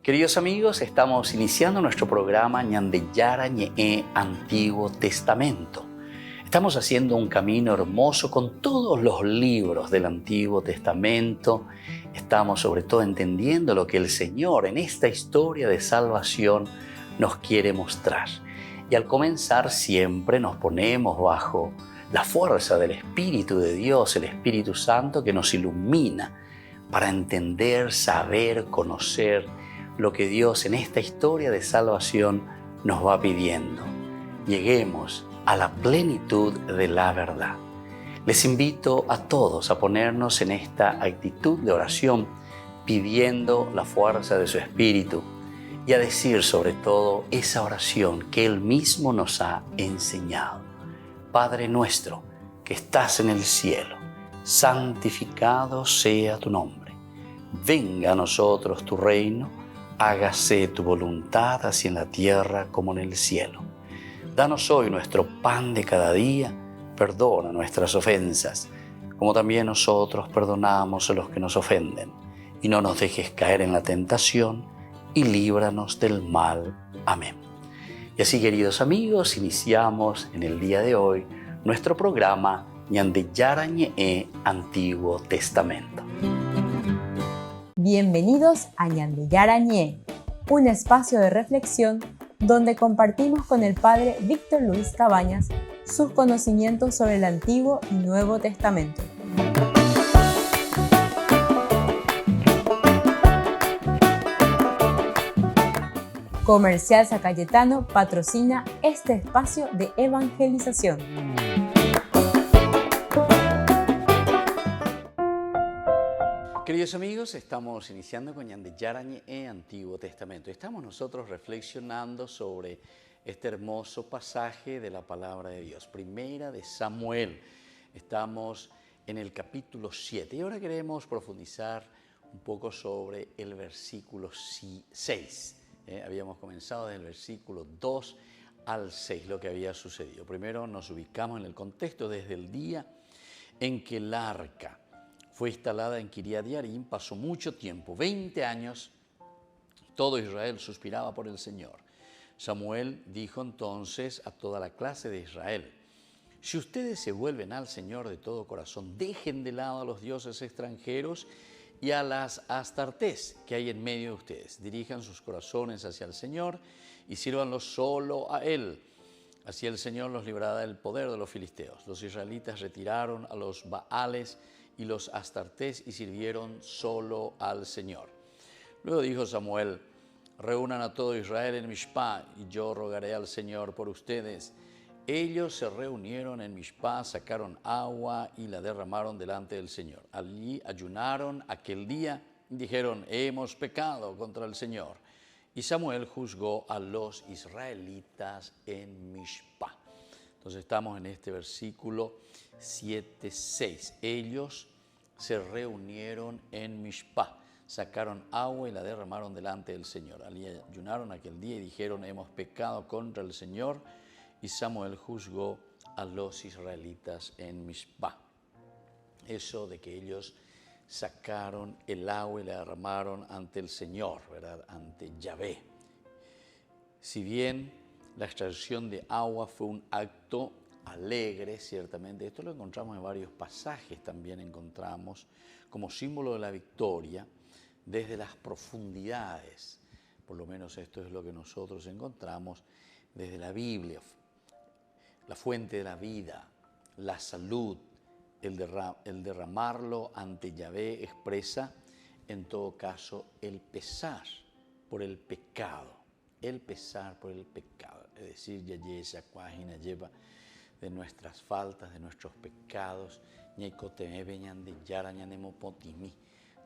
Queridos amigos, estamos iniciando nuestro programa Ñandeyara Ñe'e Antiguo Testamento. Estamos haciendo un camino hermoso con todos los libros del Antiguo Testamento. Estamos sobre todo entendiendo lo que el Señor en esta historia de salvación nos quiere mostrar. Y al comenzar siempre nos ponemos bajo la fuerza del Espíritu de Dios, el Espíritu Santo que nos ilumina para entender, saber, conocer lo que Dios en esta historia de salvación nos va pidiendo. Lleguemos a la plenitud de la verdad. Les invito a todos a ponernos en esta actitud de oración, pidiendo la fuerza de su Espíritu y a decir sobre todo esa oración que Él mismo nos ha enseñado. Padre nuestro que estás en el cielo, santificado sea tu nombre. Venga a nosotros tu reino, hágase tu voluntad así en la tierra como en el cielo. Danos hoy nuestro pan de cada día, perdona nuestras ofensas, como también nosotros perdonamos a los que nos ofenden. Y no nos dejes caer en la tentación, y líbranos del mal. Amén. Y así, queridos amigos, iniciamos en el día de hoy nuestro programa Ñandeyara Ñe'e Antiguo Testamento. Bienvenidos a Ñandeyara Ñe'e, un espacio de reflexión donde compartimos con el Padre Víctor Luis Cabañas sus conocimientos sobre el Antiguo y Nuevo Testamento. Comercial San Cayetano patrocina este espacio de evangelización. Queridos amigos, estamos iniciando con Ñandeyara Ñe'e Antiguo Testamento. Estamos nosotros reflexionando sobre este hermoso pasaje de la palabra de Dios, Primera de Samuel. Estamos en el capítulo 7 y ahora queremos profundizar un poco sobre el versículo 6. Habíamos comenzado desde el versículo 2 al 6 lo que había sucedido. Primero nos ubicamos en el contexto desde el día en que el arca fue instalada en Kiriat Yarim. Pasó mucho tiempo, 20 años, todo Israel suspiraba por el Señor. Samuel dijo entonces a toda la clase de Israel: si ustedes se vuelven al Señor de todo corazón, dejen de lado a los dioses extranjeros y a las astartés que hay en medio de ustedes. Dirijan sus corazones hacia el Señor y sírvanlo solo a Él. Así el Señor los librará del poder de los filisteos. Los israelitas retiraron a los Baales y los astartés y sirvieron solo al Señor. Luego dijo Samuel: reúnan a todo Israel en Mishpá y yo rogaré al Señor por ustedes. Ellos se reunieron en Mishpá, sacaron agua y la derramaron delante del Señor. Allí ayunaron aquel día y dijeron: hemos pecado contra el Señor. Y Samuel juzgó a los israelitas en Mishpá. Entonces estamos en este versículo 7:6. Ellos se reunieron en Mishpá, sacaron agua y la derramaron delante del Señor. Allí ayunaron aquel día y dijeron: hemos pecado contra el Señor. Y Samuel juzgó a los israelitas en Mishpá. Eso de que ellos sacaron el agua y la derramaron ante el Señor, ¿verdad? Ante Yahvé. Si bien la extracción de agua fue un acto alegre, ciertamente, esto lo encontramos en varios pasajes, también encontramos como símbolo de la victoria desde las profundidades. Por lo menos esto es lo que nosotros encontramos desde la Biblia. La fuente de la vida, la salud, el derramarlo ante Yahvé expresa en todo caso el pesar por el pecado, el pesar por el pecado, es decir, Yayesa Cuajina lleva de nuestras faltas, de nuestros pecados, Ñecoteme veñan de Yara ñanemo potimi,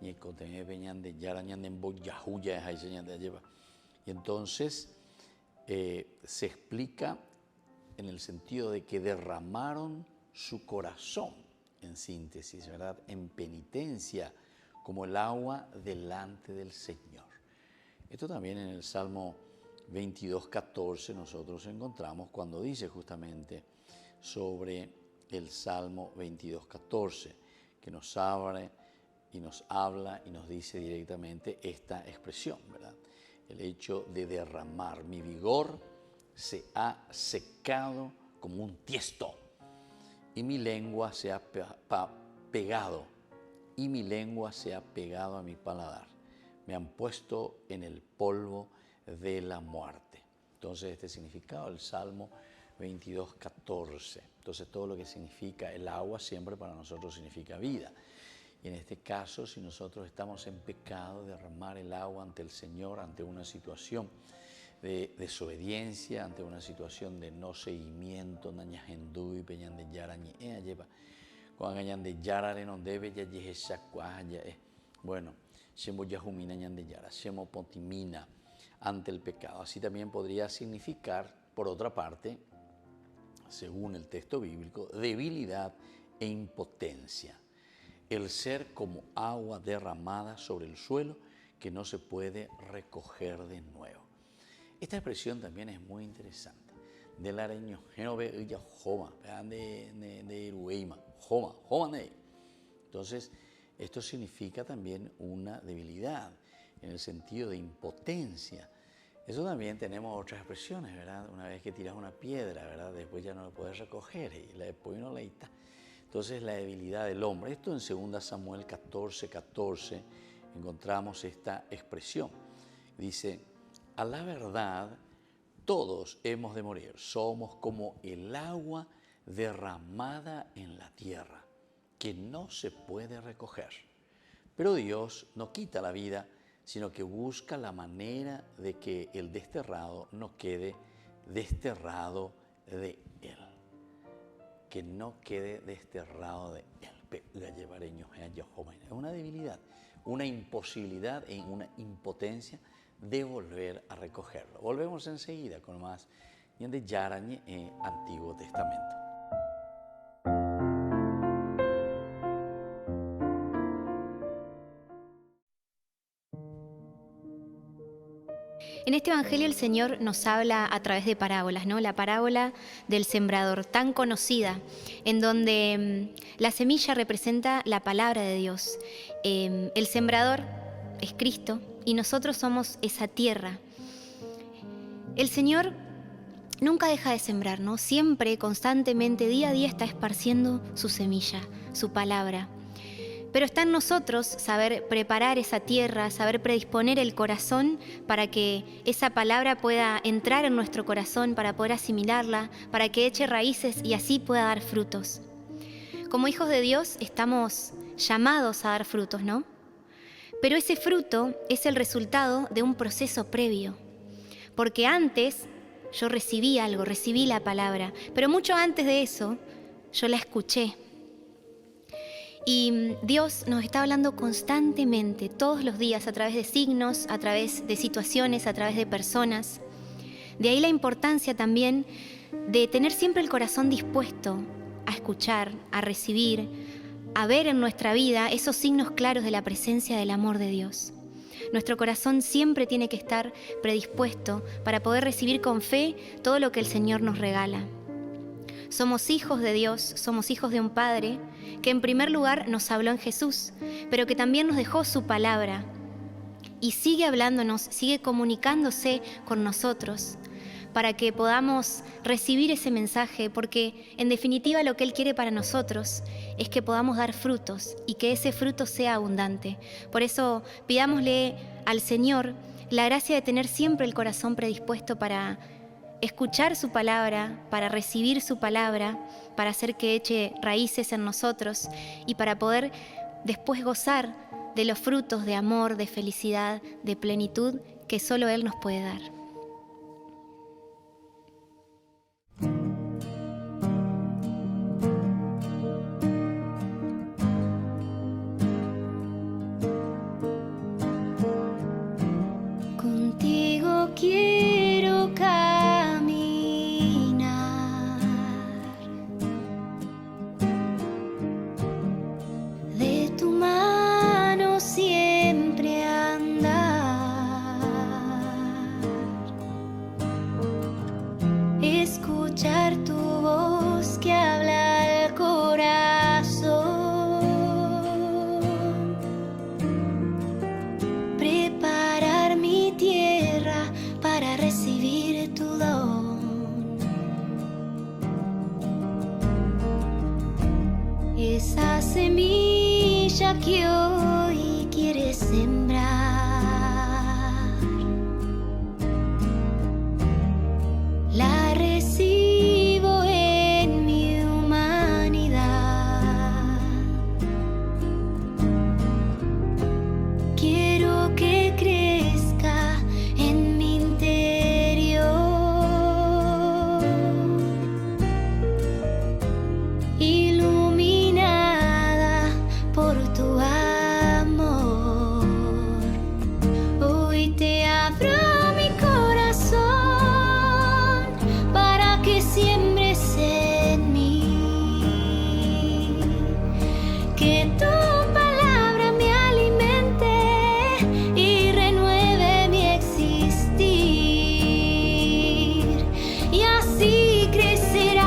Ñecoteme veñan de Yara ñanembo Yahuya de lleva. Y entonces se explica en el sentido de que derramaron su corazón, en síntesis, ¿verdad?, en penitencia, como el agua delante del Señor. Esto también en el Salmo 22:14 nosotros encontramos cuando dice justamente sobre el Salmo 22:14, que nos abre y nos habla y nos dice directamente esta expresión, ¿verdad? el hecho de derramar. Mi vigor se ha secado como un tiesto y mi lengua se ha pegado a mi paladar. Me han puesto en el polvo de la muerte. Entonces este significado del Salmo 22:14. Entonces todo lo que significa el agua siempre para nosotros significa vida. Y en este caso, si nosotros estamos en pecado, derramar el agua ante el Señor, ante una situación de desobediencia, ante una situación de no seguimiento, nañajendu y peñan de yarañe lleva, con gañan de yarare no debe ya bueno, shemo yahumina ñan de yara, shemo potimina ante el pecado. Así también podría significar, por otra parte, según el texto bíblico, debilidad e impotencia. El ser como agua derramada sobre el suelo que no se puede recoger de nuevo. Esta expresión también es muy interesante. Del areño, entonces, esto significa también una debilidad en el sentido de impotencia. Eso también tenemos otras expresiones, ¿verdad? Una vez que tiras una piedra, ¿verdad? Después ya no la puedes recoger y después no la está. Entonces, la debilidad del hombre. Esto en 2 Samuel 14:14 encontramos esta expresión. Dice, a la verdad, todos hemos de morir. Somos como el agua derramada en la tierra, que no se puede recoger. Pero Dios no quita la vida, sino que busca la manera de que el desterrado no quede desterrado de él. Que no quede desterrado de él. Es una debilidad, una imposibilidad y una impotencia de volver a recogerlo. Volvemos enseguida con más de Yarañe en Antiguo Testamento. En este Evangelio el Señor nos habla a través de parábolas, ¿no? La parábola del sembrador, tan conocida, en donde la semilla representa la palabra de Dios. El sembrador es Cristo y nosotros somos esa tierra. El Señor nunca deja de sembrar, ¿no? Siempre, constantemente, día a día está esparciendo su semilla, su palabra. Pero está en nosotros saber preparar esa tierra, saber predisponer el corazón para que esa palabra pueda entrar en nuestro corazón, para poder asimilarla, para que eche raíces y así pueda dar frutos. Como hijos de Dios estamos llamados a dar frutos, ¿no? Pero ese fruto es el resultado de un proceso previo. Porque antes yo recibí algo, recibí la palabra, pero mucho antes de eso yo la escuché. Y Dios nos está hablando constantemente, todos los días, a través de signos, a través de situaciones, a través de personas. De ahí la importancia también de tener siempre el corazón dispuesto a escuchar, a recibir, a ver en nuestra vida esos signos claros de la presencia del amor de Dios. Nuestro corazón siempre tiene que estar predispuesto para poder recibir con fe todo lo que el Señor nos regala. Somos hijos de Dios, somos hijos de un Padre que en primer lugar nos habló en Jesús, pero que también nos dejó su palabra y sigue hablándonos, sigue comunicándose con nosotros para que podamos recibir ese mensaje, porque en definitiva lo que Él quiere para nosotros es que podamos dar frutos y que ese fruto sea abundante. Por eso pidámosle al Señor la gracia de tener siempre el corazón predispuesto para escuchar su palabra, para recibir su palabra, para hacer que eche raíces en nosotros y para poder después gozar de los frutos de amor, de felicidad, de plenitud que solo Él nos puede dar. Contigo quiero caminar, de tu mano siempre andar. semilla que hoy quieres sembrar, la recibo en mi humanidad. Quiero que crezca en mi interior, iluminada por tu amor. Hoy te abro mi corazón para que siembres en mí, que tu palabra me alimente y renueve mi existir, y así crecerá,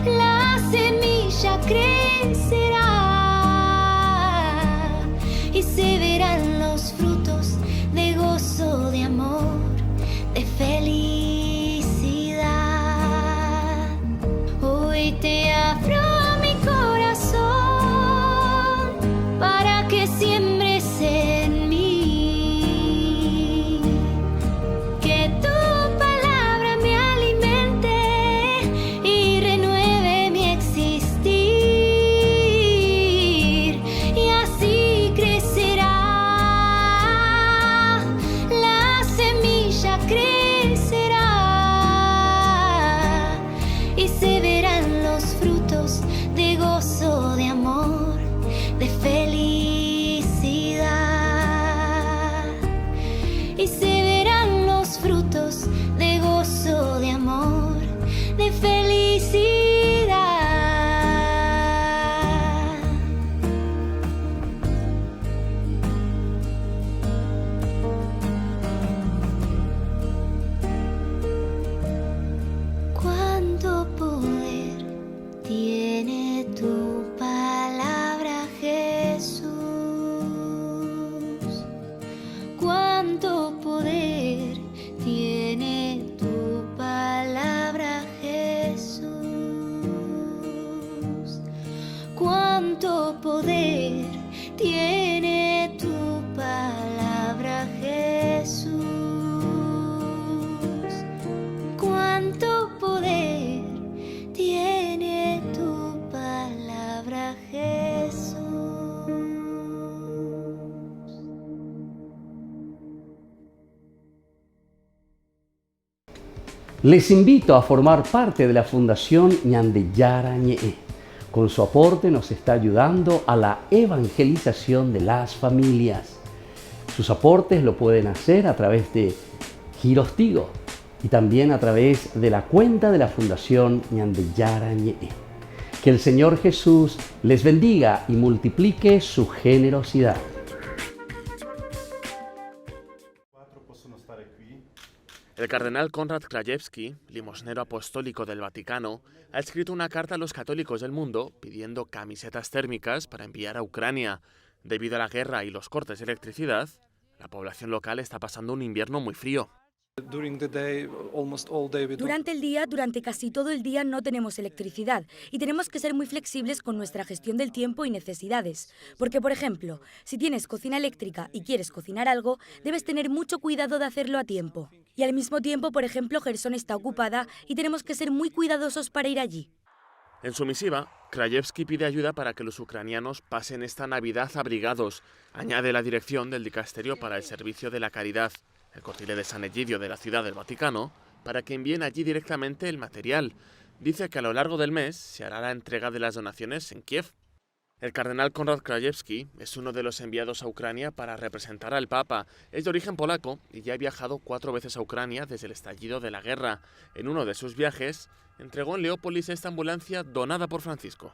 la semilla crecerá y se verán los frutos de gozo, de amor, de felicidad. Hoy te abro mi corazón para que siembres en mí, que tu palabra me alimente y renueve mi existir, y así crecerá, la semilla crecerá y se verán los frutos de gozo, de amor, de felicidad, y se verán los frutos de gozo, de amor, de felicidad. Cuánto poder tiene tu palabra, Jesús. Cuánto poder tiene tu palabra, Jesús. Cuánto poder tiene tu palabra, Jesús. Cuánto poder tiene tu palabra, Jesús. Les invito a formar parte de la Fundación Ñande Yarañe. Con su aporte nos está ayudando a la evangelización de las familias. Sus aportes lo pueden hacer a través de Giros Tigo y también a través de la cuenta de la Fundación Ñande Yarañe. Que el Señor Jesús les bendiga y multiplique su generosidad. El cardenal Konrad Krajewski, limosnero apostólico del Vaticano, ha escrito una carta a los católicos del mundo pidiendo camisetas térmicas para enviar a Ucrania. Debido a la guerra y los cortes de electricidad, la población local está pasando un invierno muy frío. Durante el día, durante casi todo el día no tenemos electricidad y tenemos que ser muy flexibles con nuestra gestión del tiempo y necesidades. Porque, por ejemplo, si tienes cocina eléctrica y quieres cocinar algo, debes tener mucho cuidado de hacerlo a tiempo. Y al mismo tiempo, por ejemplo, Jersón está ocupada y tenemos que ser muy cuidadosos para ir allí. En su misiva, Krajewski pide ayuda para que los ucranianos pasen esta Navidad abrigados. Añade la dirección del Dicasterio para el Servicio de la Caridad, el Cortile de San Egidio de la Ciudad del Vaticano, para que envíen allí directamente el material. Dice que a lo largo del mes se hará la entrega de las donaciones en Kiev. El cardenal Konrad Krajewski es uno de los enviados a Ucrania para representar al Papa. Es de origen polaco y ya ha viajado 4 veces a Ucrania desde el estallido de la guerra. En uno de sus viajes, entregó en Leópolis esta ambulancia donada por Francisco.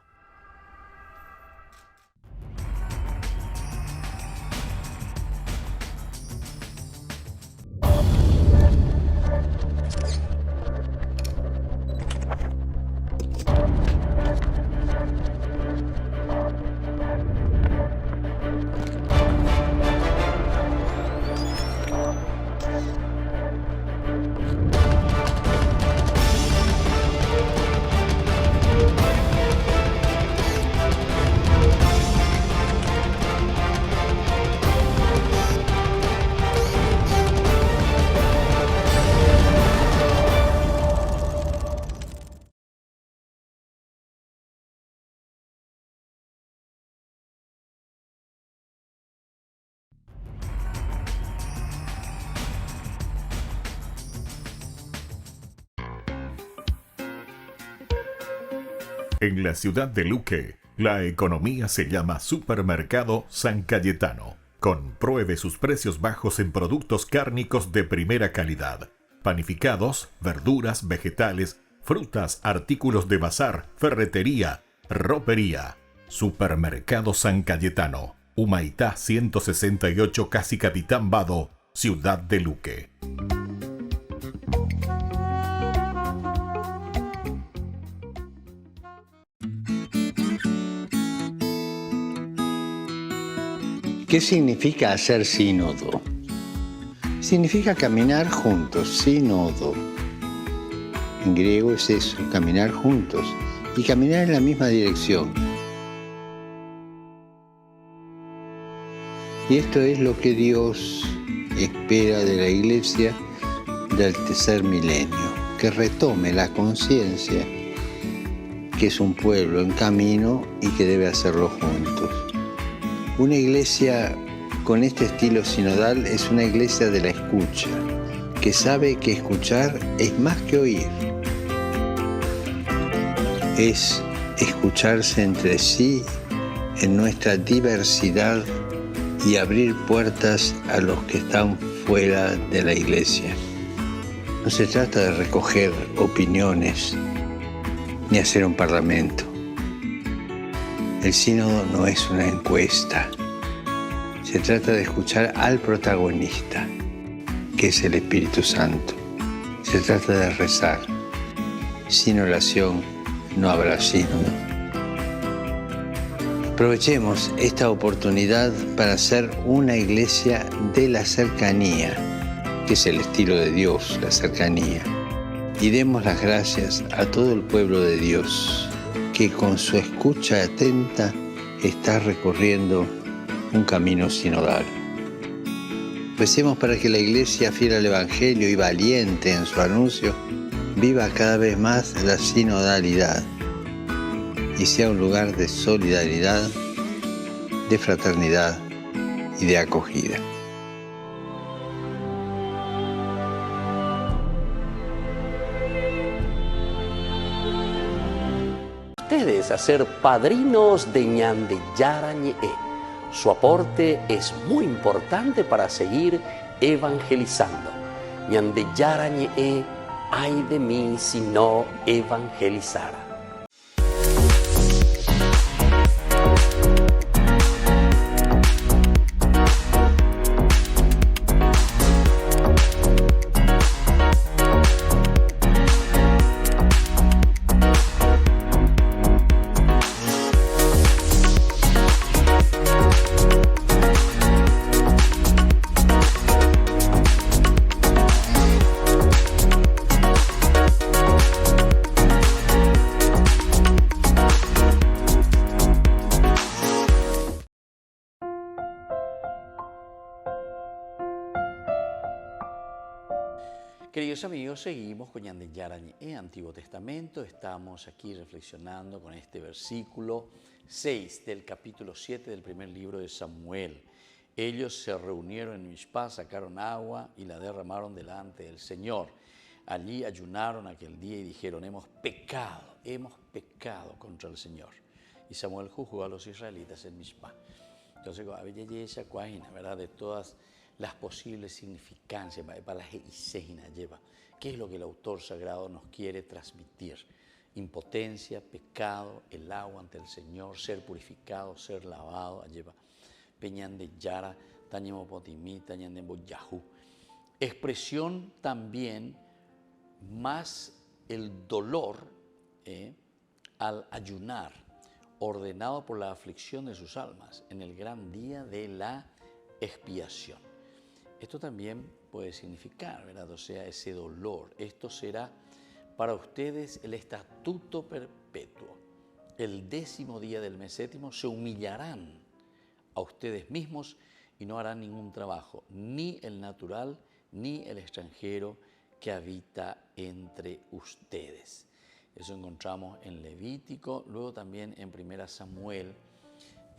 En la ciudad de Luque, la economía se llama Supermercado San Cayetano. Compruebe sus precios bajos en productos cárnicos de primera calidad. Panificados, verduras, vegetales, frutas, artículos de bazar, ferretería, ropería. Supermercado San Cayetano, Humaitá 168, Casi Capitán Vado, ciudad de Luque. ¿Qué significa hacer sínodo? Significa caminar juntos, sínodo. En griego es eso, caminar juntos y caminar en la misma dirección. Y esto es lo que Dios espera de la Iglesia del tercer milenio, que retome la conciencia que es un pueblo en camino y que debe hacerlo juntos. Una iglesia con este estilo sinodal es una iglesia de la escucha, que sabe que escuchar es más que oír. Es escucharse entre sí en nuestra diversidad y abrir puertas a los que están fuera de la iglesia. No se trata de recoger opiniones ni hacer un parlamento. El sínodo no es una encuesta. Se trata de escuchar al protagonista, que es el Espíritu Santo. Se trata de rezar. Sin oración no habrá sínodo. Aprovechemos esta oportunidad para ser una iglesia de la cercanía, que es el estilo de Dios, la cercanía. Y demos las gracias a todo el pueblo de Dios, que con su escucha atenta está recorriendo un camino sinodal. Recemos para que la Iglesia, fiel al Evangelio y valiente en su anuncio, viva cada vez más la sinodalidad y sea un lugar de solidaridad, de fraternidad y de acogida. Ustedes a ser padrinos de Ñande Yarañe. Su aporte es muy importante para seguir evangelizando. Ñande Yarañe, ay de mí si no evangelizara. Queridos amigos, seguimos con Ñande Yarañe, Antiguo Testamento. Estamos aquí reflexionando con este versículo 6 del capítulo 7 del primer libro de Samuel. Ellos se reunieron en Mizpá, sacaron agua y la derramaron delante del Señor. Allí ayunaron aquel día y dijeron, hemos pecado contra el Señor. Y Samuel juzgó a los israelitas en Mizpá. Entonces, ¿verdad? De todas las posibles significancias para la Geisegina lleva. ¿Qué es lo que el autor sagrado nos quiere transmitir? Impotencia, pecado, el agua ante el Señor, ser purificado, ser lavado, lleva. Peñande Yara, Tañemopotimi, Tañandemboyahu. Expresión también más el dolor al ayunar, ordenado por la aflicción de sus almas en el gran día de la expiación. Esto también puede significar, ¿verdad? O sea, ese dolor. Esto será para ustedes el estatuto perpetuo. El 10º día del mes séptimo se humillarán a ustedes mismos y no harán ningún trabajo, ni el natural ni el extranjero que habita entre ustedes. Eso encontramos en Levítico, luego también en 1 Samuel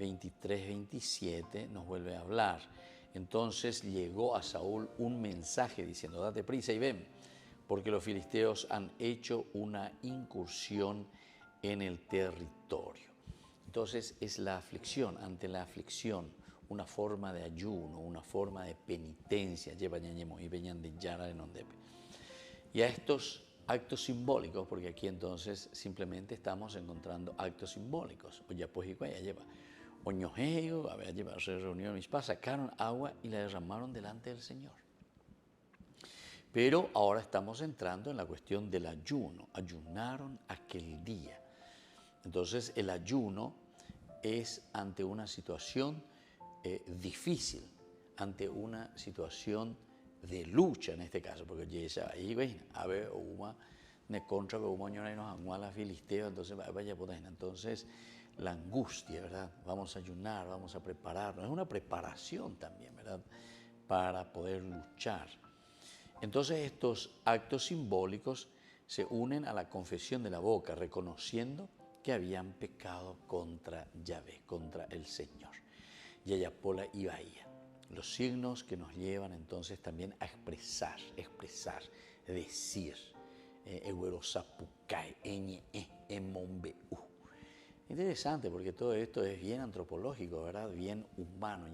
23-27 nos vuelve a hablar. Entonces llegó a Saúl un mensaje diciendo, date prisa y ven, porque los filisteos han hecho una incursión en el territorio. Entonces es la aflicción, ante la aflicción, una forma de ayuno, una forma de penitencia, y a estos actos simbólicos, porque aquí entonces simplemente estamos encontrando actos simbólicos. Se reunieron mis padres, sacaron agua y la derramaron delante del Señor. Pero ahora estamos entrando en la cuestión del ayuno. Ayunaron aquel día. Entonces el ayuno es ante una situación difícil, ante una situación de lucha en este caso, porque ahí a ver una contra los filisteos, entonces vaya potena. Entonces la angustia, ¿verdad? Vamos a ayunar, vamos a prepararnos, es una preparación también, ¿verdad? Para poder luchar. Entonces estos actos simbólicos se unen a la confesión de la boca, reconociendo que habían pecado contra Yahvé, contra el Señor. Yayapola y Bahía. Los signos que nos llevan entonces también a expresar, decir. Interesante, porque todo esto es bien antropológico, ¿verdad? Bien humano.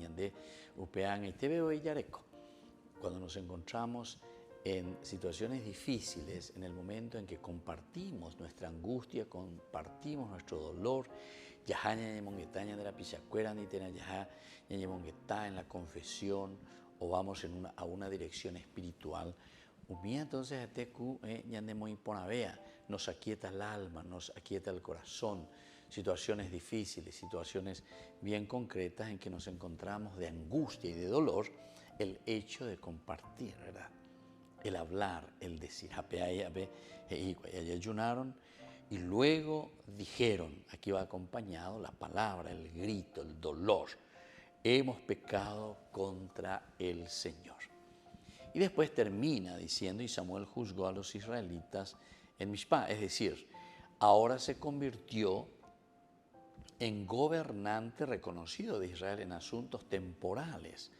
Cuando nos encontramos en situaciones difíciles, en el momento en que compartimos nuestra angustia, compartimos nuestro dolor, en la confesión, o vamos a una dirección espiritual, entonces nos aquieta el alma, nos aquieta el corazón. Situaciones difíciles, situaciones bien concretas en que nos encontramos de angustia y de dolor, el hecho de compartir, ¿verdad? El hablar, el decir, ayunaron y luego dijeron, aquí va acompañado la palabra, el grito, el dolor, hemos pecado contra el Señor. Y después termina diciendo, y Samuel juzgó a los israelitas en Mishpá, es decir, ahora se convirtió en gobernante reconocido de Israel en asuntos temporales,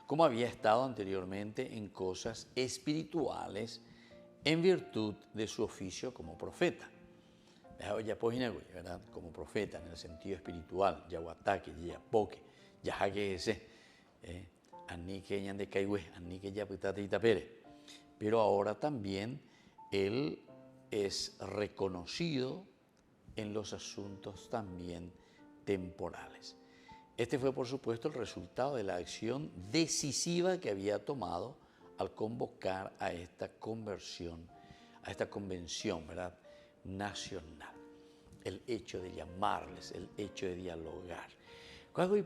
como había estado anteriormente en cosas espirituales en virtud de su oficio como profeta. ¿Verdad? Como profeta en el sentido espiritual, Yahuataque, Yapoque, Yahaque ese, Anique Ñande Caigüe, Anique Yaputate Itapere. Pero ahora también él es reconocido en los asuntos también temporales. Este fue, por supuesto, el resultado de la acción decisiva que había tomado al convocar a esta convención, ¿verdad?, nacional. El hecho de llamarles, el hecho de dialogar. Porque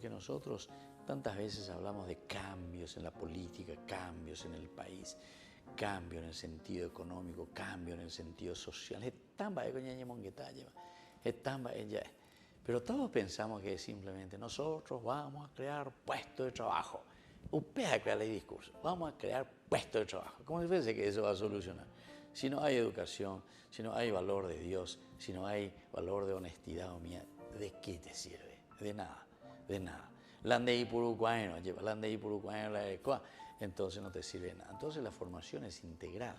nosotros tantas veces hablamos de cambios en la política, cambios en el país, cambio en el sentido económico, cambio en el sentido social. Pero todos pensamos que simplemente nosotros vamos a crear puestos de trabajo. Discurso, vamos a crear puestos de trabajo. ¿Cómo se piensa que eso va a solucionar? Si no hay educación, si no hay valor de Dios, si no hay valor de honestidad, ¿de qué te sirve? De nada, de nada. Entonces no te sirve de nada. Entonces la formación es integral.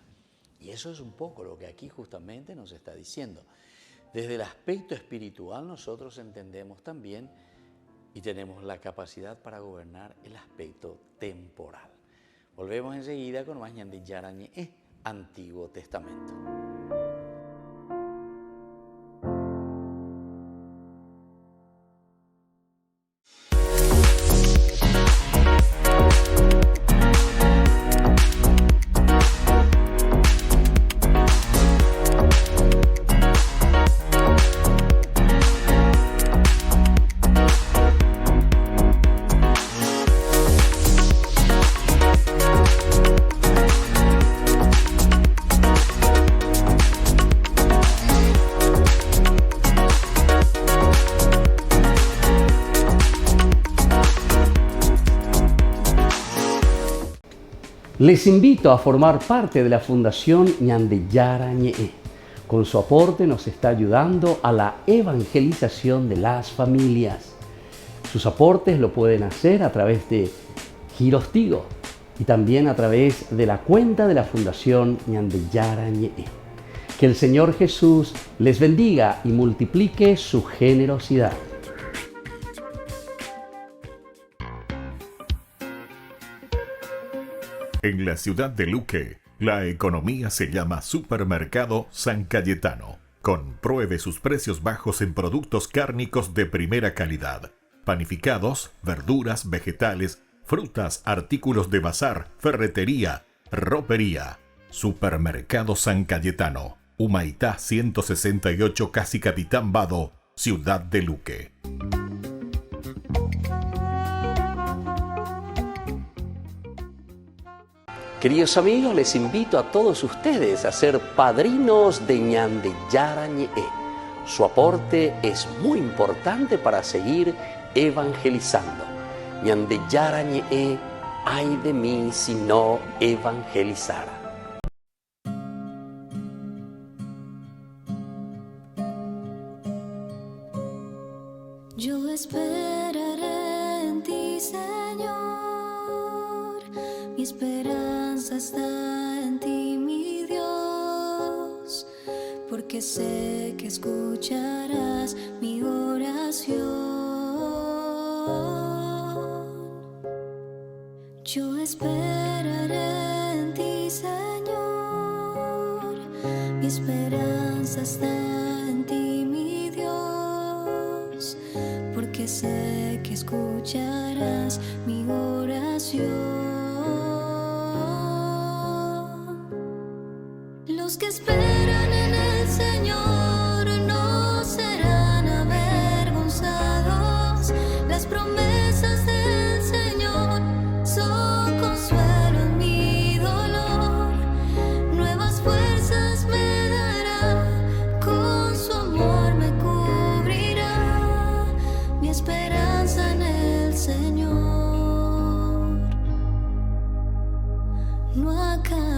Y eso es un poco lo que aquí justamente nos está diciendo. Desde el aspecto espiritual nosotros entendemos también y tenemos la capacidad para gobernar el aspecto temporal. Volvemos enseguida con más Ñande Yarañe, Antiguo Testamento. Les invito a formar parte de la Fundación Ñande Yarañe. Con su aporte nos está ayudando a la evangelización de las familias. Sus aportes lo pueden hacer a través de Giros Tigo y también a través de la cuenta de la Fundación Ñande Yarañe. Que el Señor Jesús les bendiga y multiplique su generosidad. En la ciudad de Luque, la economía se llama Supermercado San Cayetano. Compruebe sus precios bajos en productos cárnicos de primera calidad. Panificados, verduras, vegetales, frutas, artículos de bazar, ferretería, ropería. Supermercado San Cayetano. Humaitá 168, Casi Capitán Vado, ciudad de Luque. Queridos amigos, les invito a todos ustedes a ser padrinos de Ñande Yarañe. Su aporte es muy importante para seguir evangelizando. Ñande Yarañe, ay de mí si no evangelizara. Yo esperaré en ti, Señor. Mi esperanza está en ti, mi Dios, porque sé que escucharás mi oración. Yo esperaré en ti, Señor. Mi esperanza está en ti, mi Dios, porque sé que escucharás mi oración. Los que esperan en el Señor no serán avergonzados. Las promesas del Señor son consuelo en mi dolor. Nuevas fuerzas me dará, con su amor me cubrirá. Mi esperanza en el Señor no acabará.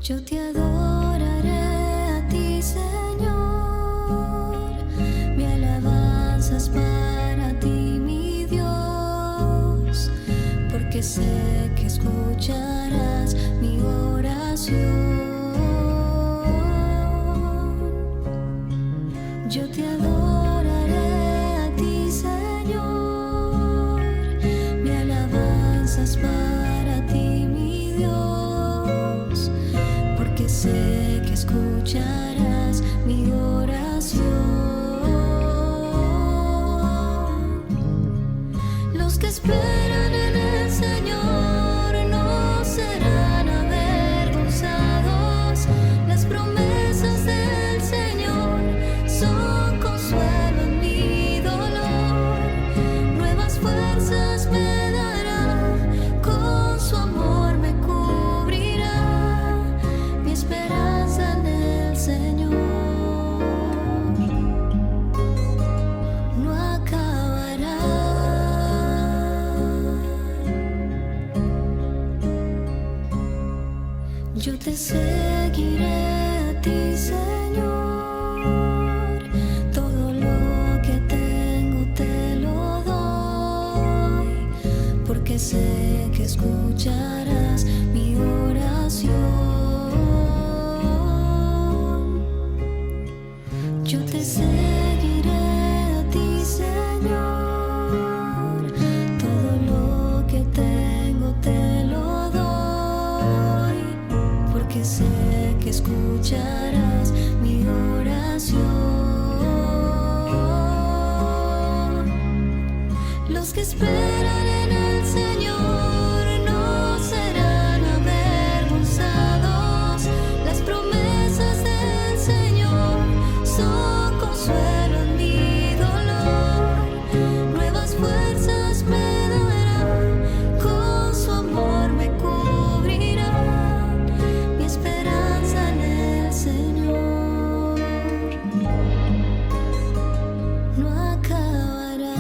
Yo te adoraré a ti, Señor. Mi alabanza es para ti, mi Dios, porque sé que escucharás mi oración. Yo te adoraré a ti, Señor. Mi alabanza es para ti, mi Dios, porque sé que escucharás mi oración. Los que esperan en el Señor no serán avergonzados. Las promesas del Señor son consuelo en mi dolor. Nuevas fuerzas me dará, con su amor me cubrirá. Mi esperanza en el Señor no acabará. Yo te seguiré a ti, Señor. Todo lo que tengo te lo doy, porque sé que escucharás mi oración. Yo te seguiré a ti, Señor. Todo lo que tengo te lo doy, porque sé que escucharás mi oración. Los que esperan en el Señor no serán avergonzados. Las promesas del Señor son consuelo en mi dolor. Nuevas fuerzas me dará, con su amor me cubrirá. Mi esperanza en el Señor no acabará.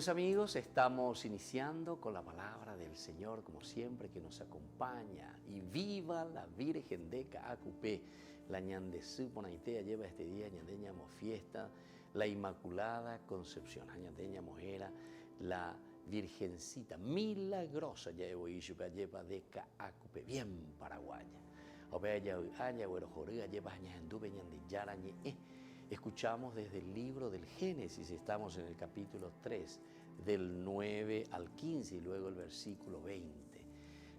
Queridos amigos, estamos iniciando con la palabra del Señor, como siempre, que nos acompaña. Y viva la Virgen de Caacupé, la ñande suponaitea lleva este día, ñandeñamos fiesta, la Inmaculada Concepción, ñandeñamos era la Virgencita milagrosa, lleva de Caacupé, bien paraguaya. Escuchamos desde el libro del Génesis, estamos en el capítulo 3, del 9 al 15 y luego el versículo 20.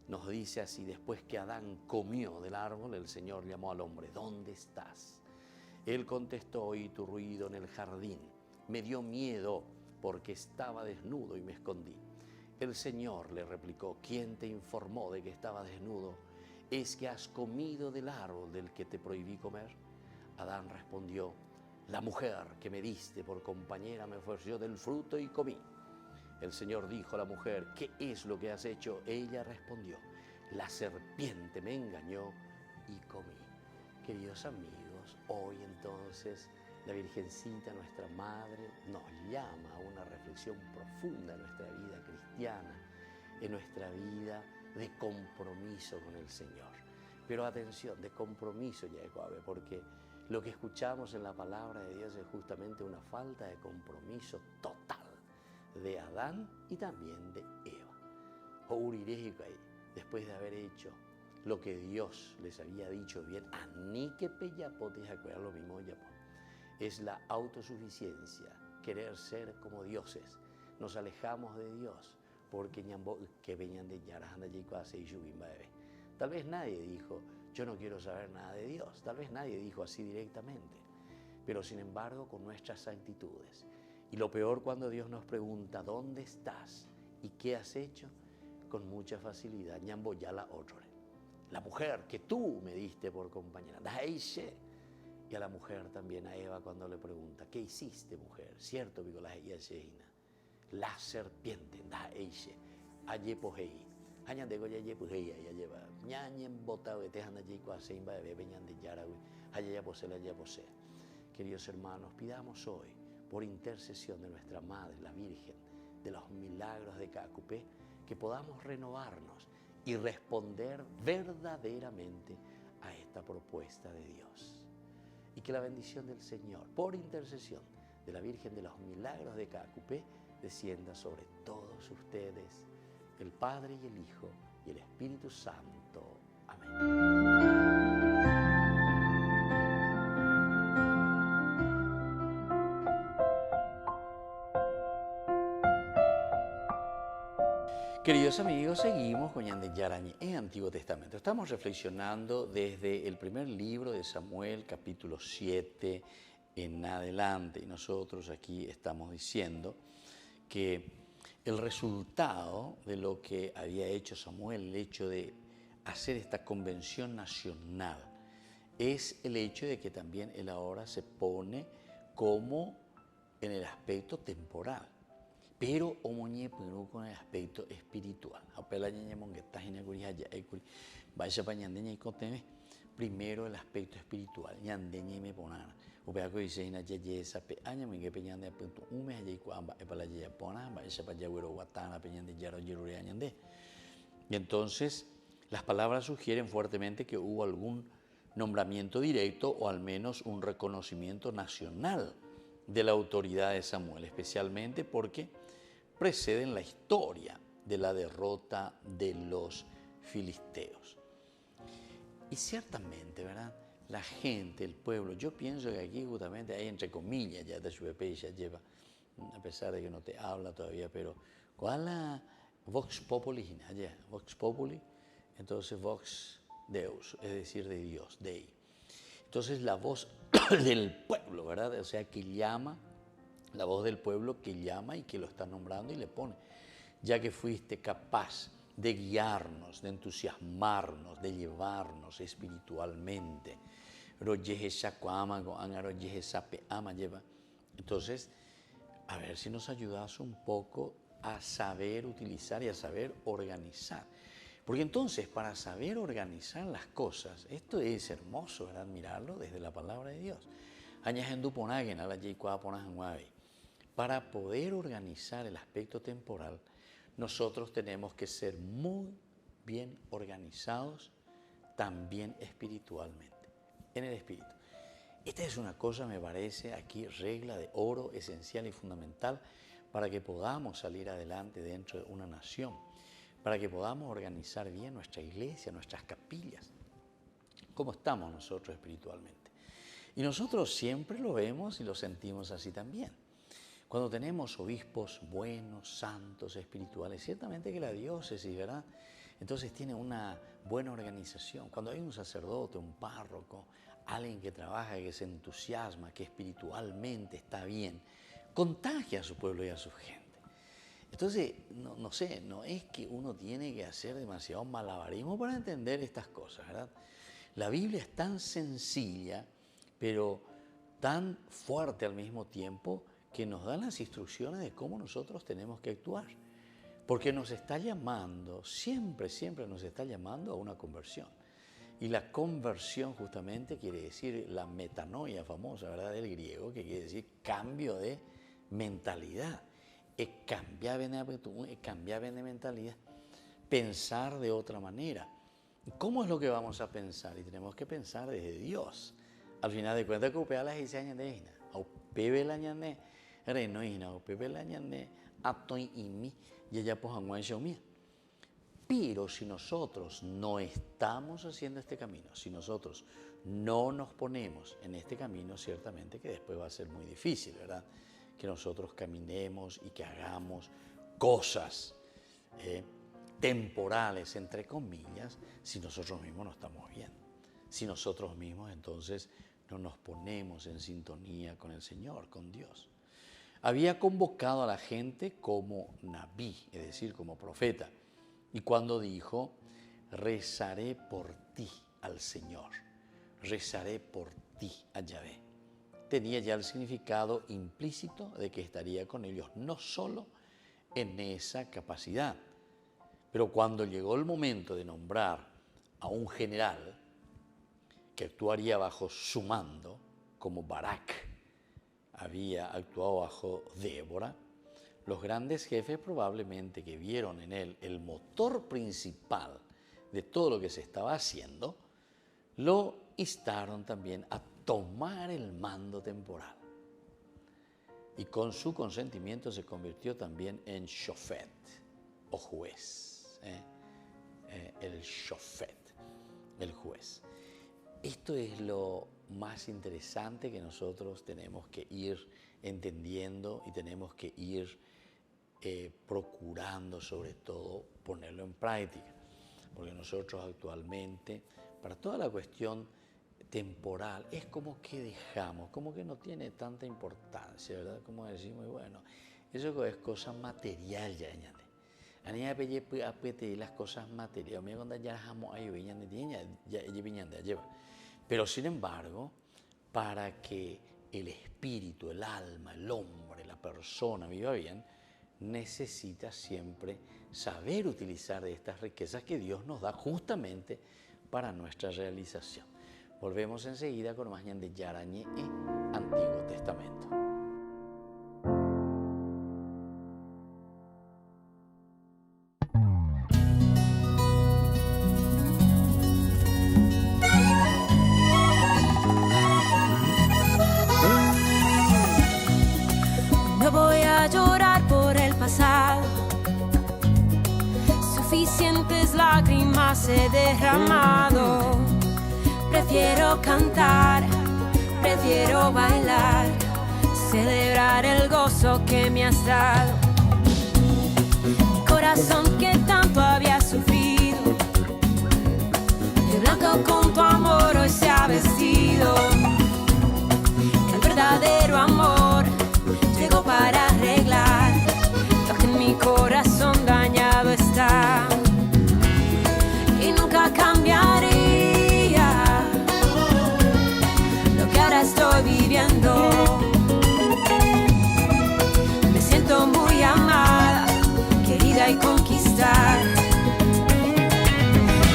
Nos dice así: después que Adán comió del árbol, el Señor llamó al hombre: ¿dónde estás? Él contestó: oí tu ruido en el jardín, me dio miedo porque estaba desnudo y me escondí. El Señor le replicó: ¿quién te informó de que estaba desnudo? ¿Es que has comido del árbol del que te prohibí comer? Adán respondió: la mujer que me diste por compañera me ofreció del fruto y comí. El Señor dijo a la mujer: ¿qué es lo que has hecho? Ella respondió: la serpiente me engañó y comí. Queridos amigos, hoy entonces la Virgencita, nuestra Madre, nos llama a una reflexión profunda en nuestra vida cristiana, en nuestra vida de compromiso con el Señor. Pero atención, de compromiso, Yacobe, porque lo que escuchamos en la palabra de Dios es justamente una falta de compromiso total de Adán y también de Eva. Después de haber hecho lo que Dios les había dicho bien, lo mismo, es la autosuficiencia, querer ser como dioses. Nos alejamos de Dios porque que venían de tal vez nadie dijo: yo no quiero saber nada de Dios. Tal vez nadie dijo así directamente. Pero sin embargo, con nuestras actitudes. Y lo peor, cuando Dios nos pregunta: ¿dónde estás? ¿Y qué has hecho? Con mucha facilidad, ñambo ya la otra. La mujer que tú me diste por compañera. Y a la mujer también, a Eva, cuando le pregunta: ¿qué hiciste, mujer? Cierto, digo, la serpiente, Queridos hermanos, pidamos hoy, por intercesión de nuestra Madre, la Virgen de los Milagros de Caacupé, que podamos renovarnos y responder verdaderamente a esta propuesta de Dios. Y que la bendición del Señor, por intercesión de la Virgen de los Milagros de Caacupé, descienda sobre todos ustedes, el Padre y el Hijo y el Espíritu Santo. Amén. Queridos amigos, seguimos con Ñande Yarañe en Antiguo Testamento. Estamos reflexionando desde el primer libro de Samuel, capítulo 7 en adelante. Y nosotros aquí estamos diciendo que el resultado de lo que había hecho Samuel, el hecho de hacer esta convención nacional, es el hecho de que también él ahora se pone como en el aspecto temporal, pero omoñe con el aspecto espiritual. Primero el aspecto espiritual. Y entonces las palabras sugieren fuertemente que hubo algún nombramiento directo o al menos un reconocimiento nacional de la autoridad de Samuel, especialmente porque preceden la historia de la derrota de los filisteos. Y ciertamente, ¿verdad? La gente, el pueblo, yo pienso que aquí justamente hay entre comillas, ya de su ya lleva, a pesar de que no te habla todavía, pero ¿cuál la Vox Populi? Allá, Vox Populi, entonces Vox Deus, es decir, de Dios, Dei. Entonces la voz del pueblo, ¿verdad? O sea, que llama, la voz del pueblo que llama y que lo está nombrando y le pone: ya que fuiste capaz de guiarnos, de entusiasmarnos, de llevarnos espiritualmente. Entonces, a ver si nos ayudas un poco a saber utilizar y a saber organizar. Porque entonces, para saber organizar las cosas, esto es hermoso, ¿verdad? Admirarlo desde la palabra de Dios. para poder organizar el aspecto temporal, nosotros tenemos que ser muy bien organizados también espiritualmente, en el espíritu. Esta es una cosa, me parece, aquí regla de oro esencial y fundamental para que podamos salir adelante dentro de una nación, para que podamos organizar bien nuestra iglesia, nuestras capillas. ¿Cómo estamos nosotros espiritualmente? Y nosotros siempre lo vemos y lo sentimos así también. Cuando tenemos obispos buenos, santos, espirituales, ciertamente que la diócesis, ¿verdad? Entonces tiene una buena organización. Cuando hay un sacerdote, un párroco, alguien que trabaja, que se entusiasma, que espiritualmente está bien, contagia a su pueblo y a su gente. Entonces, no sé, no es que uno tiene que hacer demasiado malabarismo para entender estas cosas, ¿verdad? La Biblia es tan sencilla, pero tan fuerte al mismo tiempo, que nos da las instrucciones de cómo nosotros tenemos que actuar. Porque nos está llamando, siempre nos está llamando a una conversión. Y la conversión justamente quiere decir la metanoia famosa, ¿verdad?, del griego, que quiere decir cambio de mentalidad. Es cambiar de mentalidad, pensar de otra manera. ¿Cómo es lo que vamos a pensar? Y tenemos que pensar desde Dios. Al final de cuentas, que las diseñas de Ina, o pebe la ñané, renoina, o pebe la ñané, atoy y mi, y ella pojanguan xiaomía. Pero si nosotros no estamos haciendo este camino, si nosotros no nos ponemos en este camino, ciertamente que después va a ser muy difícil, ¿verdad? Que nosotros caminemos y que hagamos cosas temporales, entre comillas, si nosotros mismos no estamos bien. Si nosotros mismos entonces no nos ponemos en sintonía con el Señor, con Dios. Había convocado a la gente como nabí, es decir, como profeta. Y cuando dijo, rezaré por ti al Señor, rezaré por ti a Yahvé, tenía ya el significado implícito de que estaría con ellos, no solo en esa capacidad, pero cuando llegó el momento de nombrar a un general que actuaría bajo su mando, como Barak había actuado bajo Débora, los grandes jefes probablemente que vieron en él el motor principal de todo lo que se estaba haciendo, lo instaron también a tomar el mando temporal. Y con su consentimiento se convirtió también en shofet, o juez, el shofet, el juez. Esto es lo más interesante que nosotros tenemos que ir entendiendo y tenemos que ir procurando, sobre todo, ponerlo en práctica. Porque nosotros actualmente, para toda la cuestión temporal, es como que dejamos, como que no tiene tanta importancia, ¿verdad? Como decimos, bueno, eso es cosa material ya, ñande. Ania pelle apete las cosas materiales, me cuando ya dejamos ahí viñan de ya viñan de lleva. Pero sin embargo, para que el espíritu, el alma, el hombre, la persona viva bien, necesita siempre saber utilizar de estas riquezas que Dios nos da justamente para nuestra realización. Volvemos enseguida con más de Yarañé Antiguo Testamento. No voy a llorar por el pasado, suficientes lágrimas he derramado. Prefiero cantar, prefiero bailar, celebrar el gozo que me has dado. Mi corazón que tanto había sufrido, de blanco con tu amor hoy se ha vestido. El verdadero amor llegó para arreglar lo que en mi corazón dañado está. Y nunca cambiaría lo que ahora estoy viviendo. Me siento muy amada, querida y conquistada.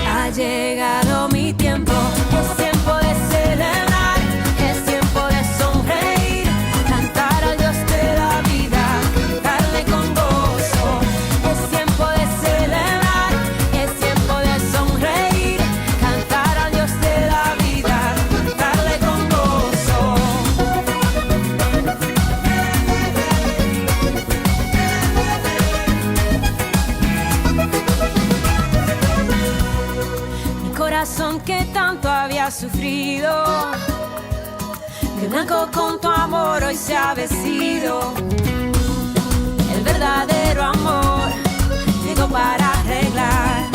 Ha llegado mi tiempo, es tiempo de celebrar. sufrido. De blanco con tu amor hoy se ha vestido. El verdadero amor llegó para arreglar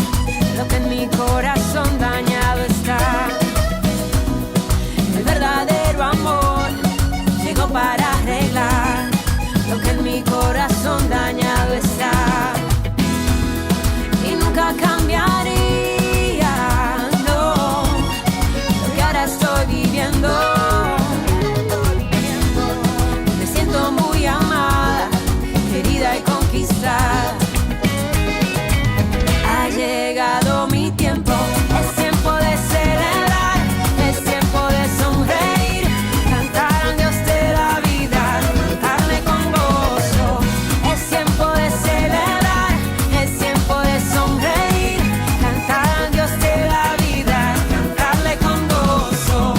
lo que en mi corazón dañado está. El verdadero amor llegó para arreglar lo que en mi corazón dañado está. Y nunca cambiaría, no, lo que ahora estoy viviendo. Me siento muy amada, querida y conquistada. Ha llegado mi tiempo, es tiempo de celebrar, es tiempo de sonreír, cantar al Dios de la vida, cantarle con gozo. Es tiempo de celebrar, es tiempo de sonreír, cantar al Dios de la vida, cantarle con gozo.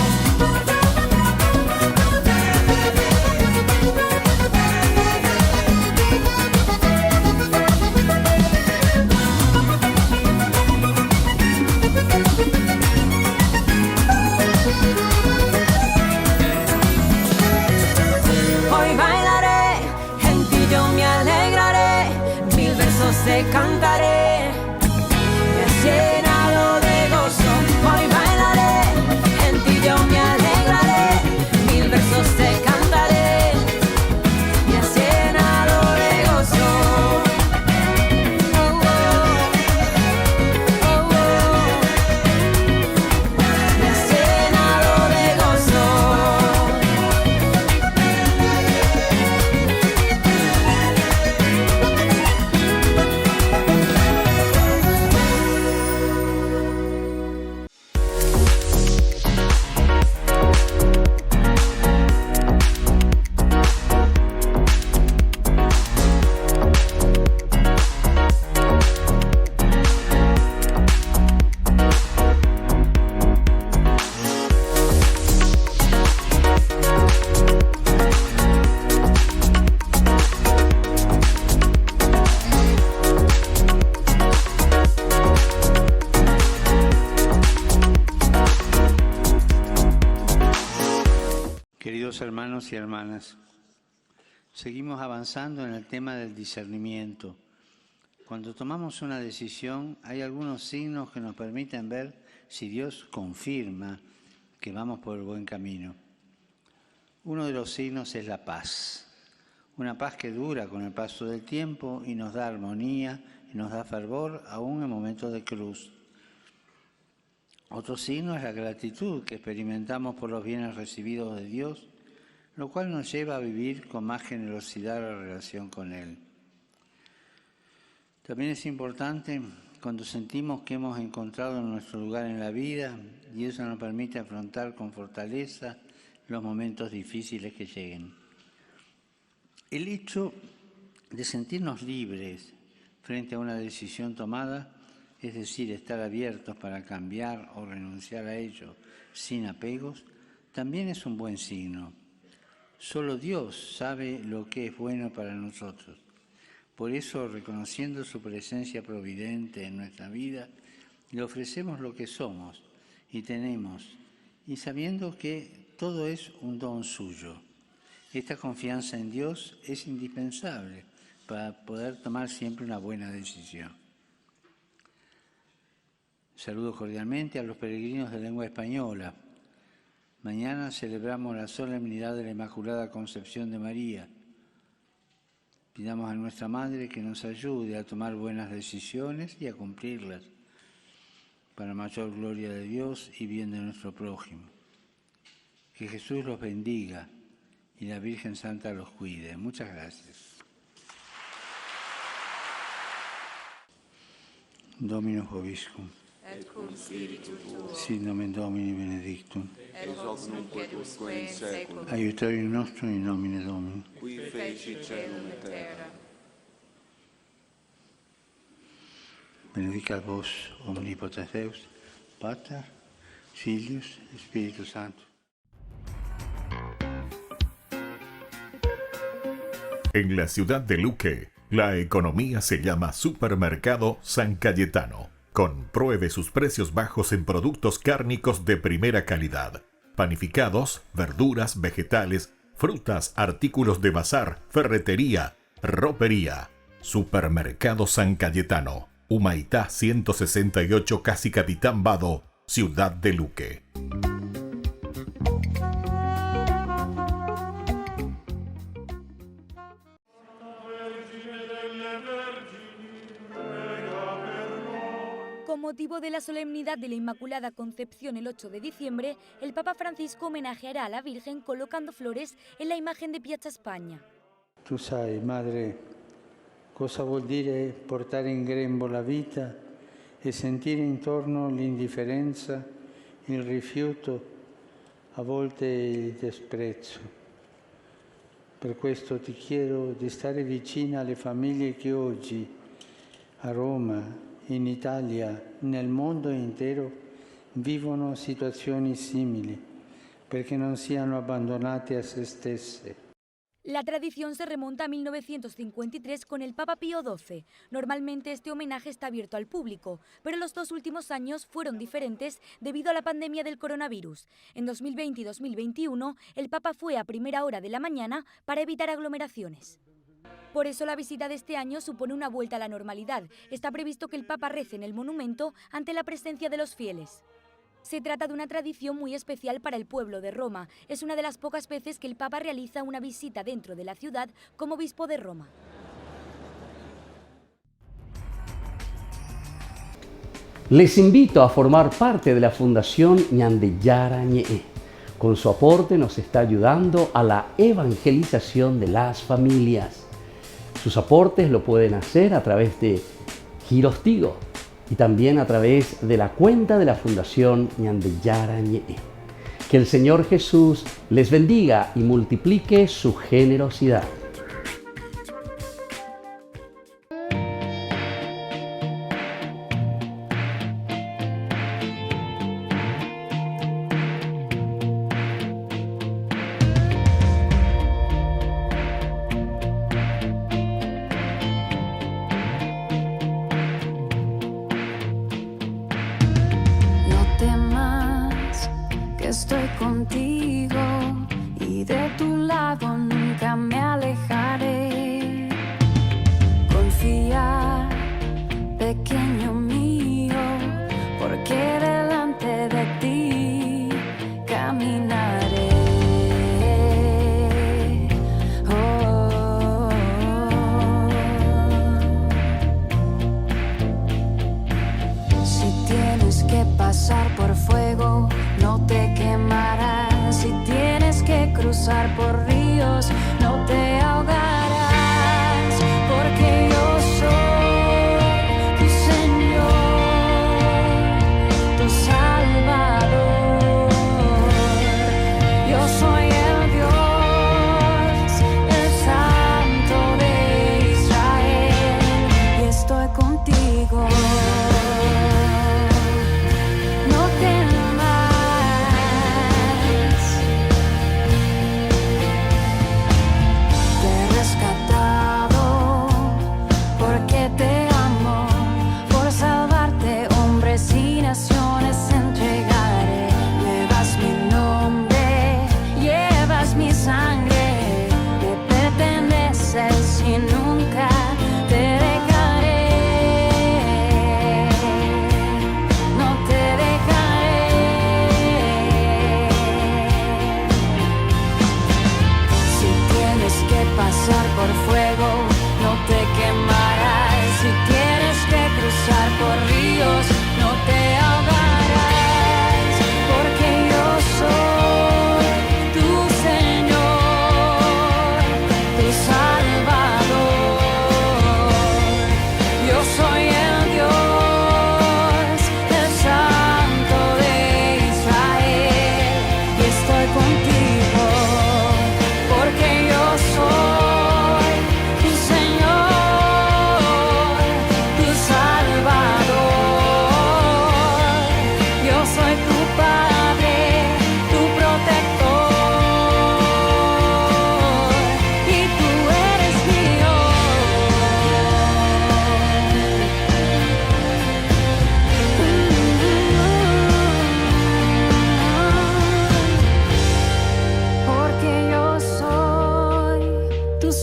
Hoy bailaré, en ti yo me alegraré, mil versos te cantaré, me has llenado de gozo. Hoy bailaré, en ti yo me alegraré, mil versos te cantaré, me has llenado de gozo. Oh, oh, oh, oh. Me has llenado de gozo. Queridos hermanos y hermanas, seguimos avanzando en el tema del discernimiento. Cuando tomamos una decisión, hay algunos signos que nos permiten ver si Dios confirma que vamos por el buen camino. Uno de los signos es la paz, una paz que dura con el paso del tiempo y nos da armonía y nos da fervor aún en momentos de cruz. Otro signo es la gratitud que experimentamos por los bienes recibidos de Dios, lo cual nos lleva a vivir con más generosidad la relación con Él. También es importante cuando sentimos que hemos encontrado nuestro lugar en la vida y eso nos permite afrontar con fortaleza los momentos difíciles que lleguen. El hecho de sentirnos libres frente a una decisión tomada, es decir, estar abiertos para cambiar o renunciar a ello sin apegos, también es un buen signo. Solo Dios sabe lo que es bueno para nosotros. Por eso, reconociendo su presencia providente en nuestra vida, le ofrecemos lo que somos y tenemos, y sabiendo que todo es un don suyo. Esta confianza en Dios es indispensable para poder tomar siempre una buena decisión. Saludo cordialmente a los peregrinos de lengua española. Mañana celebramos la solemnidad de la Inmaculada Concepción de María. Pidamos a nuestra Madre que nos ayude a tomar buenas decisiones y a cumplirlas, para mayor gloria de Dios y bien de nuestro prójimo. Que Jesús los bendiga y la Virgen Santa los cuide. Muchas gracias. Dominus vobiscum. Et cum spiritu tuo. Sit nomen Domini benedictum. Et hoc nunc et usque in saeculum. Aiuterium nostrum in nomine Domini. Qui feci caelum et terra. Benedicat vos omnipotens Deus, Pater, Filius, Spiritus Sanctus. En la ciudad de Luque, la economía se llama Supermercado San Cayetano. Compruebe sus precios bajos en productos cárnicos de primera calidad. Panificados, verduras, vegetales, frutas, artículos de bazar, ferretería, ropería. Supermercado San Cayetano, Humaitá 168, Casi Capitán Vado, Ciudad de Luque. Con motivo de la solemnidad de la Inmaculada Concepción el 8 de diciembre, el Papa Francisco homenajeará a la Virgen colocando flores en la imagen de Piazza Spagna. Tu sai, madre, cosa vuol dire portare in grembo la vita e sentire intorno l'indifferenza, il rifiuto, a volte il disprezzo. Per questo ti chiedo di stare vicina alle famiglie che oggi a Roma, in Italia, nel mondo intero, vivono situazioni simili, perché non siano abbandonate a se stesse. La tradición se remonta a 1953 con el Papa Pío XII. Normalmente este homenaje está abierto al público, pero los 2 últimos años fueron diferentes debido a la pandemia del coronavirus. En 2020 y 2021, el Papa fue a primera hora de la mañana para evitar aglomeraciones. Por eso la visita de este año supone una vuelta a la normalidad. Está previsto que el Papa rece en el monumento ante la presencia de los fieles. Se trata de una tradición muy especial para el pueblo de Roma. Es una de las pocas veces que el Papa realiza una visita dentro de la ciudad como obispo de Roma. Les invito a formar parte de la Fundación Ñande Yarañe. Con su aporte nos está ayudando a la evangelización de las familias. Sus aportes lo pueden hacer a través de Giros Tigo y también a través de la cuenta de la Fundación Ñande Yarañe. Que el Señor Jesús les bendiga y multiplique su generosidad. Estoy contigo y de tu lado nunca me alejaré. Confía, pequeño mío, porque delante de ti caminaré. Oh, si tienes que pasar por fuego, no te quemarás. Si tienes que cruzar por ríos, no te ahogarás, porque yo soy tu Señor, tu Salvador. Yo soy el Dios, el Santo de Israel, y estoy contigo. Pasar por fuego, no te quemarás. Si tienes que cruzar por ríos, no te ahogarás, porque yo soy tu Señor, tu Salvador. Yo soy el Dios, el Santo de Israel, y estoy contigo, porque yo soy tu Señor, tu Salvador.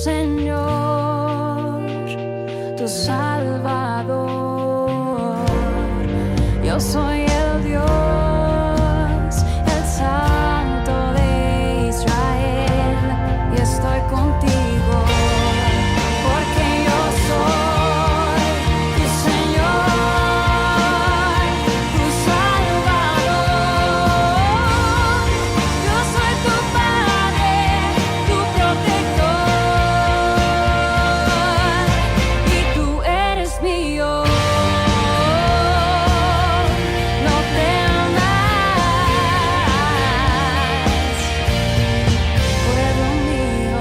Señor, tu Salvador. Yo soy el Dios, el Santo de Israel, y estoy contigo, porque yo soy tu Señor, tu Salvador. Yo soy tu Padre, tu protector, y tú eres mío. No temas, pueblo mío.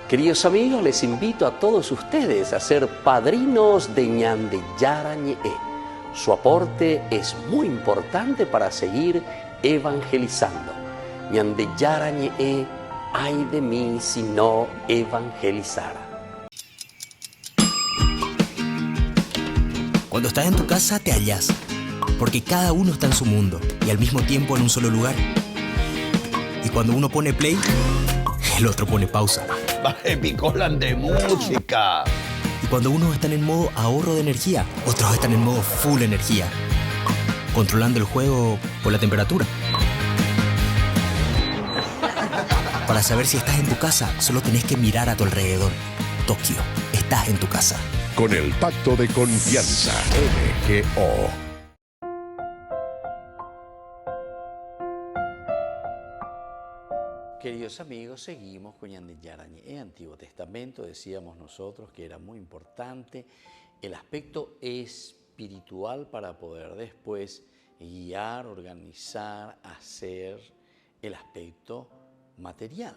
Queridos amigos, les invito a todos ustedes a ser padrinos de Ñande Yarañe. Su aporte es muy importante para seguir evangelizando. Ñande Yarañe, ay de mí si no evangelizara. Cuando estás en tu casa te hallas, porque cada uno está en su mundo y al mismo tiempo en un solo lugar. Y cuando uno pone play, el otro pone pausa. Baje picolan de música. Y cuando unos están en modo ahorro de energía, otros están en modo full energía, controlando el juego por la temperatura. Para saber si estás en tu casa, solo tenés que mirar a tu alrededor. Tokio, estás en tu casa. Con el Pacto de Confianza, MGO. Queridos amigos, seguimos con Ñande Yarañe. Antiguo Testamento, decíamos nosotros que era muy importante el aspecto espiritual para poder después guiar, organizar, hacer el aspecto material.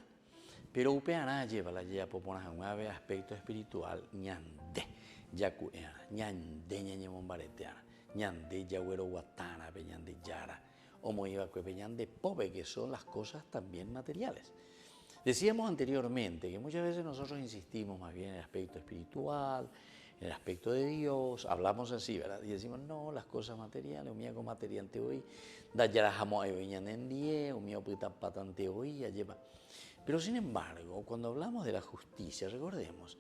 Pero upeana lleva la lleva popona un ave aspecto espiritual ñande yacueana ñande ñañe mombareteana ñande yagüero guatana peñande yara o moiba cuepeñande pobe, que son las cosas también materiales. Decíamos anteriormente que muchas veces nosotros insistimos más bien en el aspecto espiritual, en el aspecto de Dios, hablamos así, ¿verdad? Y decimos, no, las cosas materiales, un miaco materiante hoy, da yara jamo ayoñan en die, un miaco puta patante hoy, ya lleva. Pero sin embargo, cuando hablamos de la justicia, recordemos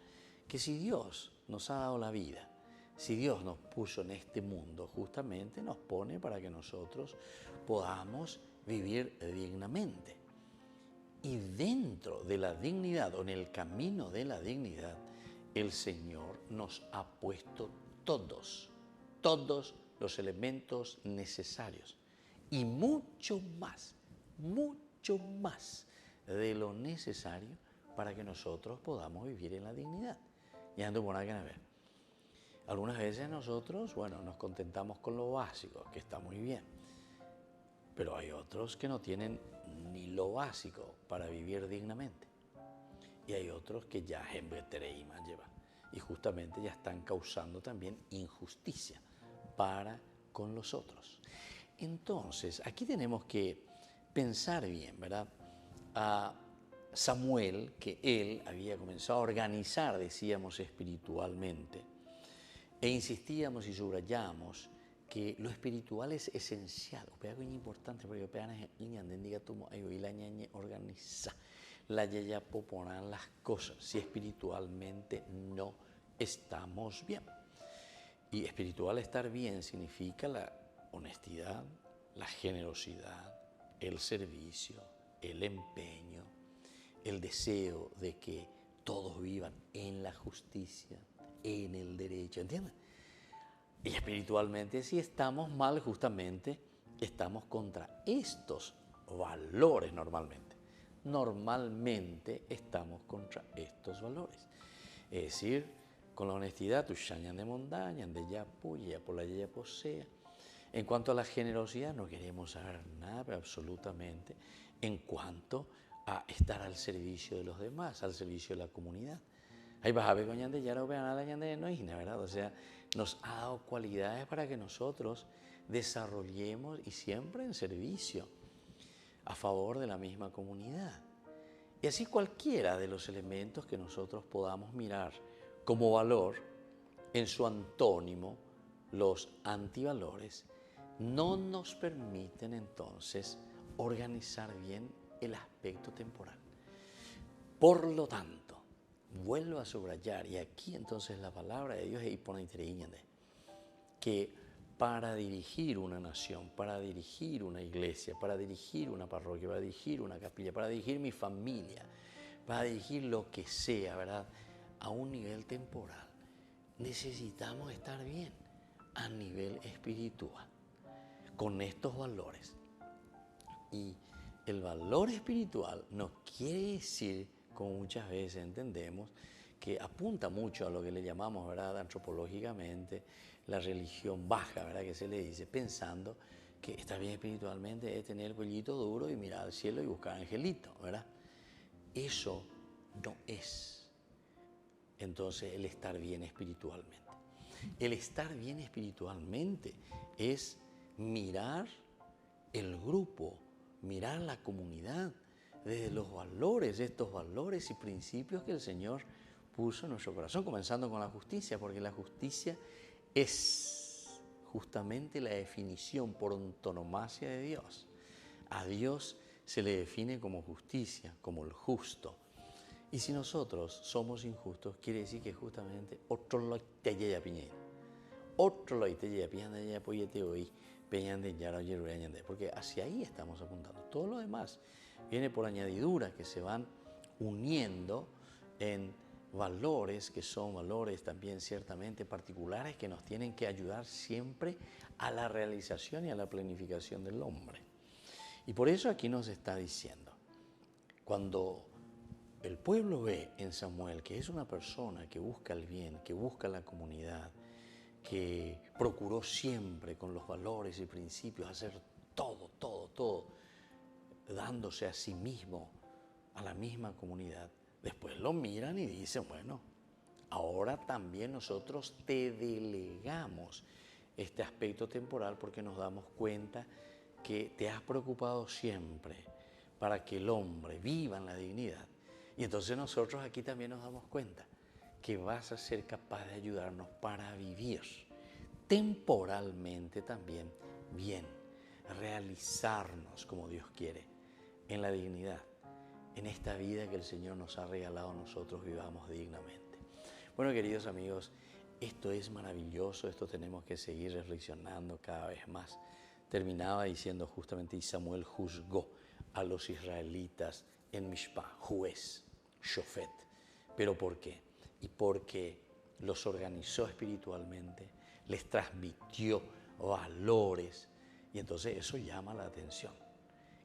que si Dios nos ha dado la vida, si Dios nos puso en este mundo, justamente nos pone para que nosotros podamos vivir dignamente. Y dentro de la dignidad, o en el camino de la dignidad, el Señor nos ha puesto todos los elementos necesarios y mucho más de lo necesario para que nosotros podamos vivir en la dignidad. Y ando por acá a ver. Algunas veces nosotros, bueno, nos contentamos con lo básico, que está muy bien, pero hay otros que no tienen ni lo básico para vivir dignamente. Y hay otros que ya llevan y justamente ya están causando también injusticia para con los otros. Entonces, aquí tenemos que pensar bien, ¿verdad? A Samuel, que él había comenzado a organizar, decíamos, espiritualmente, e insistíamos y subrayamos que lo espiritual es esencial, o es importante, porque organiza la yaya poponar las cosas si espiritualmente no estamos bien. Y espiritual estar bien significa la honestidad, la generosidad, el servicio, el empeño, el deseo de que todos vivan en la justicia, en el derecho, ¿entienden? Y espiritualmente, si estamos mal, justamente estamos contra estos valores normalmente. Normalmente estamos contra estos valores. Es decir, con la honestidad, tu shañan de montaña, de ya puya, por la ya posea. En cuanto a la generosidad, no queremos saber nada absolutamente en cuanto a estar al servicio de los demás, al servicio de la comunidad. Ahí vas a ver con Ñande Yara o Peana la Ñande no es, ¿verdad? O sea, nos ha dado cualidades para que nosotros desarrollemos y siempre en servicio a favor de la misma comunidad. Y así cualquiera de los elementos que nosotros podamos mirar como valor en su antónimo, los antivalores, no nos permiten entonces organizar bien el aspecto temporal. Por lo tanto, vuelvo a subrayar, y aquí entonces la palabra de Dios es que para dirigir una nación, para dirigir una iglesia, para dirigir una parroquia, para dirigir una capilla, para dirigir mi familia, para dirigir lo que sea, ¿verdad?, a un nivel temporal, necesitamos estar bien a nivel espiritual, con estos valores. Y el valor espiritual no quiere decir, como muchas veces entendemos, que apunta mucho a lo que le llamamos, ¿verdad?, antropológicamente, la religión baja, ¿verdad?, que se le dice, pensando que estar bien espiritualmente es tener el cuellito duro y mirar al cielo y buscar angelitos, ¿verdad? Eso no es, entonces, el estar bien espiritualmente. El estar bien espiritualmente es mirar el grupo, mirar la comunidad desde los valores, estos valores y principios que el Señor puso en nuestro corazón, comenzando con la justicia, porque la justicia es justamente la definición por antonomasia de Dios. A Dios se le define como justicia, como el justo. Y si nosotros somos injustos, quiere decir que justamente otro lo te lleva piñe. Otro lo te lleva piñe, hoy porque hacia ahí estamos apuntando. Todo lo demás viene por añadiduras que se van uniendo en valores que son valores también ciertamente particulares que nos tienen que ayudar siempre a la realización y a la planificación del hombre. Y por eso aquí nos está diciendo, cuando el pueblo ve en Samuel que es una persona que busca el bien, que busca la comunidad, que procuró siempre con los valores y principios hacer todo, dándose a sí mismo, a la misma comunidad, después lo miran y dicen, bueno, ahora también nosotros te delegamos este aspecto temporal porque nos damos cuenta que te has preocupado siempre para que el hombre viva en la dignidad. Y entonces nosotros aquí también nos damos cuenta que vas a ser capaz de ayudarnos para vivir temporalmente también bien, realizarnos como Dios quiere, en la dignidad, en esta vida que el Señor nos ha regalado a nosotros, vivamos dignamente. Bueno, queridos amigos, esto es maravilloso, esto tenemos que seguir reflexionando cada vez más. Terminaba diciendo justamente, y Samuel juzgó a los israelitas en Mishpah, juez, shofet. ¿Pero por qué? Y porque los organizó espiritualmente, les transmitió valores, y entonces eso llama la atención.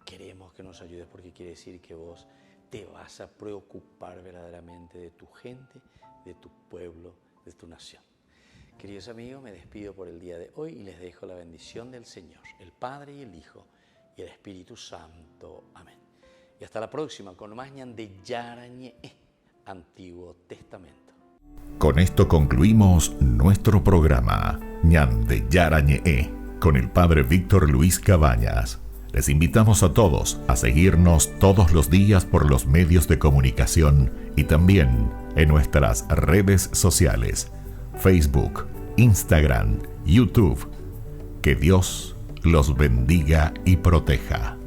Queremos que nos ayudes porque quiere decir que vos te vas a preocupar verdaderamente de tu gente, de tu pueblo, de tu nación. Queridos amigos, me despido por el día de hoy y les dejo la bendición del Señor, el Padre y el Hijo y el Espíritu Santo. Amén. Y hasta la próxima con más ñande Yarañe, Antiguo Testamento. Con esto concluimos nuestro programa ñande Yarañe con el Padre Víctor Luis Cabañas. Les invitamos a todos a seguirnos todos los días por los medios de comunicación y también en nuestras redes sociales, Facebook, Instagram, YouTube. Que Dios los bendiga y proteja.